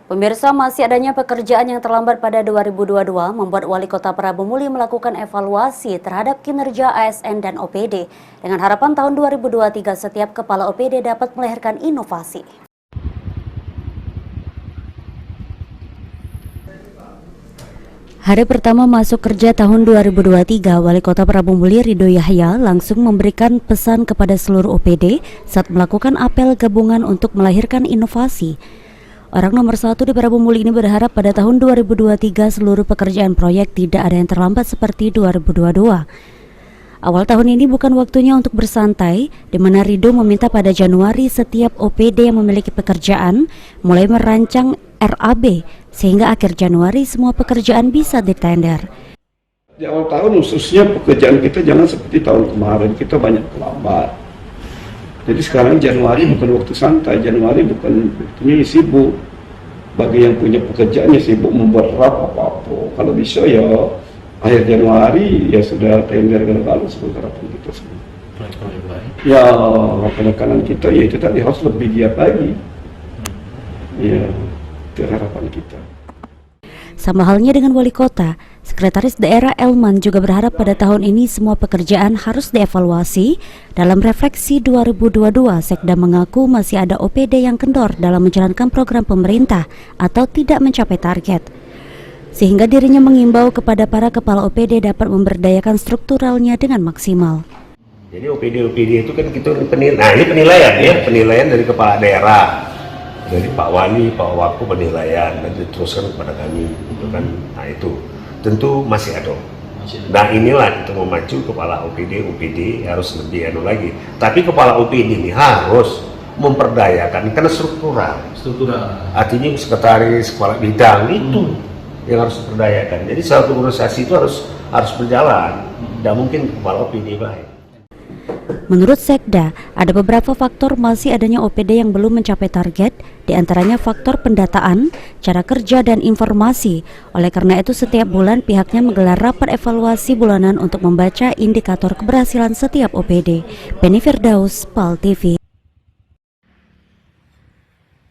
Pemirsa, masih adanya pekerjaan yang terlambat pada 2022 membuat Wali Kota Prabu Muli melakukan evaluasi terhadap kinerja ASN dan OPD. Dengan harapan tahun 2023 setiap kepala OPD dapat melahirkan inovasi. Hari pertama masuk kerja tahun 2023, Wali Kota Prabu Muli Ridho Yahya langsung memberikan pesan kepada seluruh OPD saat melakukan apel gabungan untuk melahirkan inovasi. Orang nomor satu di Prabu Muli ini berharap pada tahun 2023 seluruh pekerjaan proyek tidak ada yang terlambat seperti 2022. Awal tahun ini bukan waktunya untuk bersantai, di mana Ridho meminta pada Januari setiap OPD yang memiliki pekerjaan mulai merancang RAB, sehingga akhir Januari semua pekerjaan bisa ditender. Di awal tahun khususnya pekerjaan kita jangan seperti tahun kemarin, kita banyak terlambat. Jadi sekarang Januari bukan waktu santai, Januari bukan waktunya sibuk. Bagi yang punya pekerjaannya sibuk membuat rap apa-apa. Kalau bisa ya akhir Januari ya sudah tender kalau seperti harapan kita semua. Ya penekanan kita ya itu tadi harus lebih giat lagi. Ya itu harapan kita. Sama halnya dengan Wali Kota, Sekretaris Daerah Elman juga berharap pada tahun ini semua pekerjaan harus dievaluasi. Dalam refleksi 2022, Sekda mengaku masih ada OPD yang kendor dalam menjalankan program pemerintah atau tidak mencapai target. Sehingga dirinya mengimbau kepada para kepala OPD dapat memberdayakan strukturalnya dengan maksimal. Jadi OPD itu kan kita ini penilaian ya, penilaian dari kepala daerah. Dari Pak Wali, Pak Waku penilaian dan diteruskan kepada kami, gitu kan. Nah itu tentu masih ada. Nah inilah kita memacu kepala OPD harus lebih lagi. Tapi kepala OPD ini harus memperdayakan karena struktural. Artinya sekretaris, kepala bidang itu yang harus diperdayakan. Jadi satu organisasi itu harus berjalan. Tidak mungkin kepala OPD baik. Menurut Sekda, ada beberapa faktor masih adanya OPD yang belum mencapai target, diantaranya faktor pendataan, cara kerja, dan informasi. Oleh karena itu, setiap bulan pihaknya menggelar rapat evaluasi bulanan untuk membaca indikator keberhasilan setiap OPD. Penny Firdaus, PAL TV.